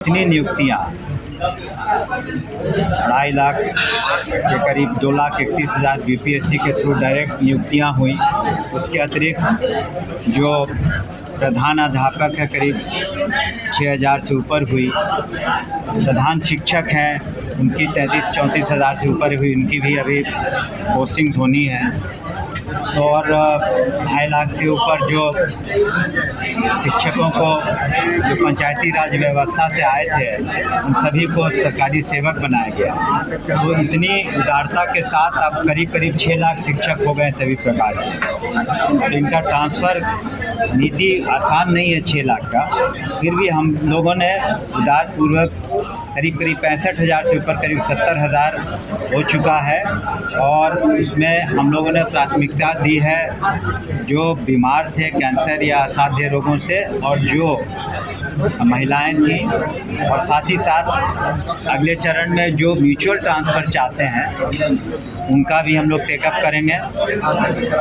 इतनी नियुक्तियाँ 2.5 लाख के करीब 2,31,000 बीपीएससी के थ्रू डायरेक्ट नियुक्तियाँ हुई। उसके अतिरिक्त जो प्रधानाध्यापक है करीब 6,000 से ऊपर हुई। प्रधान शिक्षक हैं उनकी 33-34 हज़ार से ऊपर हुई, उनकी भी अभी पोस्टिंग्स होनी है। तो और 2.5 लाख से ऊपर जो शिक्षकों को जो पंचायती राज व्यवस्था से आए थे उन सभी को सरकारी सेवक बनाया गया। तो इतनी उदारता के साथ अब करीब 6 लाख शिक्षक हो गए सभी प्रकार के। तो इनका ट्रांसफ़र नीति आसान नहीं है 6 लाख का, फिर भी हम लोगों ने उदारपूर्वक करीब 65,000 से ऊपर करीब 70,000 हो चुका है। और उसमें हम लोगों ने प्राथमिकता दी है जो बीमार थे कैंसर या असाध्य रोगों से, और जो महिलाएं थीं, और साथ ही साथ अगले चरण में जो म्यूचुअल ट्रांसफ़र चाहते हैं उनका भी हम लोग टेकअप करेंगे।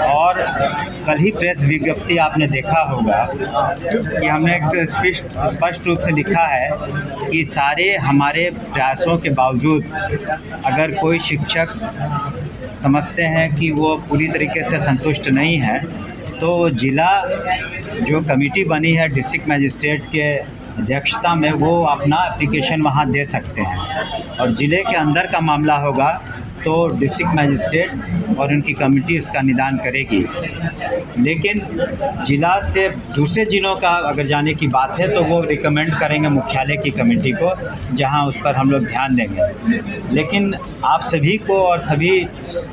और कल ही प्रेस विज्ञप्ति आपने देखा होगा कि हमने एक स्पष्ट रूप से लिखा है कि सारे हमारे प्रयासों के बावजूद अगर कोई शिक्षक समझते हैं कि वो पूरी तरीके से संतुष्ट नहीं है तो जिला जो कमेटी बनी है डिस्ट्रिक्ट मजिस्ट्रेट के अध्यक्षता में वो अपना एप्लीकेशन वहाँ दे सकते हैं। और ज़िले के अंदर का मामला होगा तो डिस्ट्रिक्ट मजिस्ट्रेट और उनकी कमेटी इसका निदान करेगी। लेकिन ज़िला से दूसरे ज़िलों का अगर जाने की बात है तो वो रिकमेंड करेंगे मुख्यालय की कमेटी को, जहां उस पर हम लोग ध्यान देंगे। लेकिन आप सभी को और सभी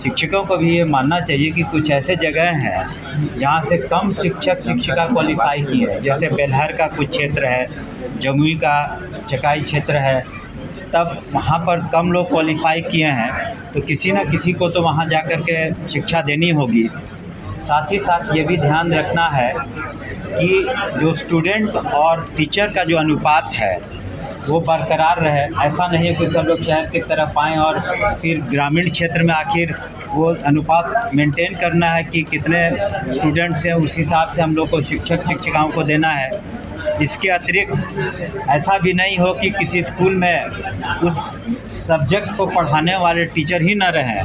शिक्षकों को भी ये मानना चाहिए कि कुछ ऐसे जगह हैं जहां से कम शिक्षक शिक्षिका क्वालिफाई की है, जैसे बेलहर का कुछ क्षेत्र है, जमुई का चकाई क्षेत्र है, तब वहाँ पर कम लोग क्वालिफाई किए हैं तो किसी न किसी को तो वहाँ जाकर के शिक्षा देनी होगी। साथ ही साथ ये भी ध्यान रखना है कि जो स्टूडेंट और टीचर का जो अनुपात है वो बरकरार रहे। ऐसा नहीं है कि सब लोग शहर की तरफ आएँ और फिर ग्रामीण क्षेत्र में आखिर वो अनुपात मेंटेन करना है कि कितने स्टूडेंट्स हैं, उस हिसाब से हम लोग को शिक्षक शिक्षिकाओं को देना है। इसके अतिरिक्त ऐसा भी नहीं हो कि किसी स्कूल में उस सब्जेक्ट को पढ़ाने वाले टीचर ही न रहें।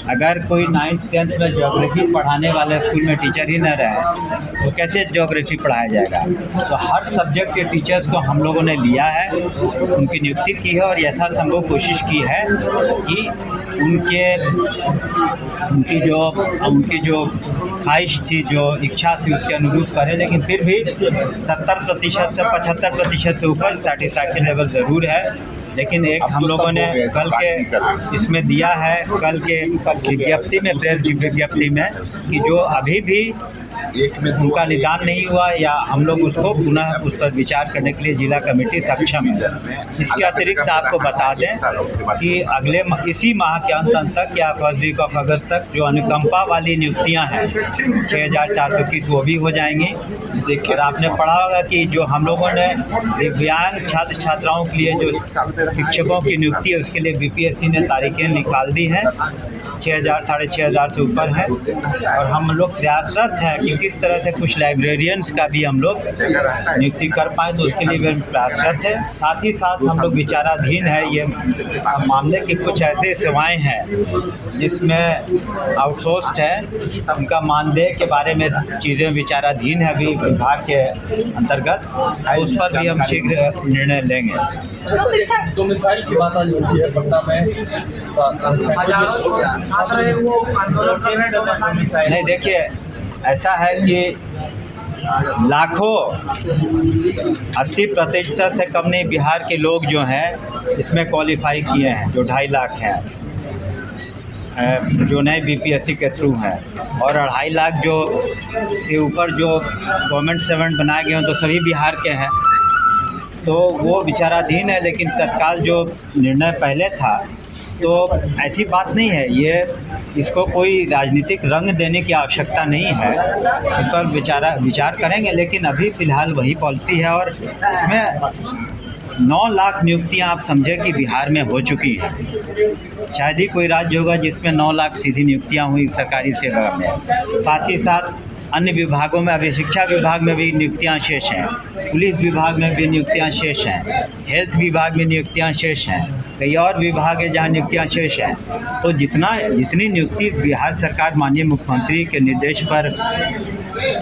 अगर कोई 9th-10th में ज्योग्राफी पढ़ाने वाले स्कूल में टीचर ही न रहे तो कैसे ज्योग्राफी पढ़ाया जाएगा। तो हर सब्जेक्ट के टीचर्स को हम लोगों ने लिया है, उनकी नियुक्ति की है और यथासंभव कोशिश की है कि उनकी जो ख्वाहिश थी, जो इच्छा थी उसके अनुरूप करें। लेकिन फिर भी 70% से 75% से ऊपर सैटिस्फैक्शन लेवल ज़रूर है। लेकिन एक हम लोगों ने कल के इसमें दिया है, कल के विज्ञप्ति में, प्रेस की विज्ञप्ति में, कि जो अभी भी उनका निदान नहीं हुआ या हम लोग उसको पुनः उस पर विचार करने के लिए जिला कमेटी सक्षम है। इसके अतिरिक्त आपको बता दें कि इसी माह के अंत तक या फर्स्ट वीक ऑफ अगस्त तक जो अनुकंपा वाली नियुक्तियां हैं 6,421 वो भी हो जाएंगी। और आपने पढ़ा होगा कि जो हम लोगों ने दिव्यांग छात्र छात्राओं के लिए जो शिक्षकों की नियुक्ति है उसके लिए बीपीएससी ने तारीखें निकाल दी हैं। 6,000 साढ़े 6,000 से ऊपर है। और हम लोग प्रयासरत हैं कि किस तरह से कुछ लाइब्रेरियंस का भी हम लोग नियुक्ति कर पाएँ, तो उसके लिए भी प्रयासरत है। साथ ही साथ हम लोग विचाराधीन है ये मामले की कुछ ऐसे सेवाएं हैं जिसमें आउटसोर्स्ड है, उनका मानदेय के बारे में चीज़ें विचाराधीन है अभी विभाग के अंतर्गत, उस पर भी हम शीघ्र निर्णय लेंगे। तो मिसाइल की बात आज होती है पटना में, नहीं देखिए ऐसा है कि लाखों 80% से कम नहीं बिहार के लोग जो हैं इसमें क्वालिफाई किए हैं, जो 2.5 लाख हैं जो नए बीपीएससी के थ्रू हैं। और 2.5 लाख जो से ऊपर जो गवर्नमेंट सर्वेंट बनाए गए हैं तो सभी बिहार के हैं, तो वो विचाराधीन है। लेकिन तत्काल जो निर्णय पहले था तो ऐसी बात नहीं है, इसको कोई राजनीतिक रंग देने की आवश्यकता नहीं है, इस पर विचार करेंगे। लेकिन अभी फ़िलहाल वही पॉलिसी है और इसमें 9 लाख नियुक्तियां आप समझें कि बिहार में हो चुकी हैं। शायद ही कोई राज्य होगा जिसमें 9 लाख सीधी नियुक्तियां हुई सरकारी सेवा में। साथ ही साथ अन्य विभागों में अभी शिक्षा विभाग में भी नियुक्तियां शेष हैं, पुलिस विभाग में भी नियुक्तियां शेष हैं, हेल्थ विभाग में नियुक्तियां शेष हैं, कई और विभाग है जहां नियुक्तियां शेष हैं। तो जितनी नियुक्ति बिहार सरकार माननीय मुख्यमंत्री के निर्देश पर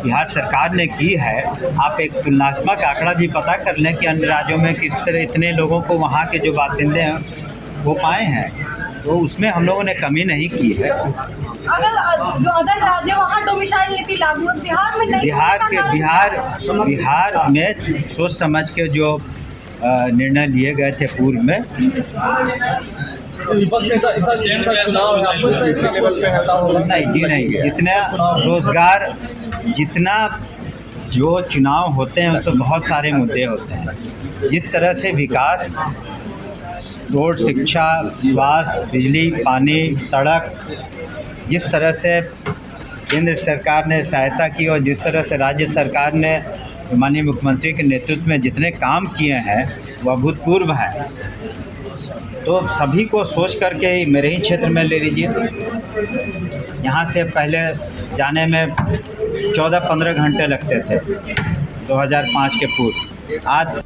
बिहार सरकार ने की है, आप एक तुलनात्मक आंकड़ा भी पता कर लें कि अन्य राज्यों में किस तरह इतने लोगों को वहाँ के जो बासिंदे हैं वो पाए हैं, तो उसमें हम लोगों ने कमी नहीं की है। अगर जो अदर राज्य वहाँ डोमिसाइल नीति लागू है, बिहार में नहीं। बिहार में सोच समझ के जो निर्णय लिए गए थे पूर्व में। तो विपक्ष में ऐसा चैन का चुनाव है, आपको लगता है इसी लेवल पे होता होगा? नहीं जी नहीं, जितना रोजगार, जितना जो चुनाव होते हैं उसमें बहुत सारे मुद्दे होते हैं। जिस तरह से विकास, रोड, शिक्षा, स्वास्थ्य, बिजली, पानी, सड़क, जिस तरह से केंद्र सरकार ने सहायता की और जिस तरह से राज्य सरकार ने माननीय मुख्यमंत्री के नेतृत्व में जितने काम किए हैं वह अभूतपूर्व है। तो सभी को सोच करके ही मेरे ही क्षेत्र में ले लीजिए, यहाँ से पहले जाने में 14-15 घंटे लगते थे 2005 के पूर्व। आज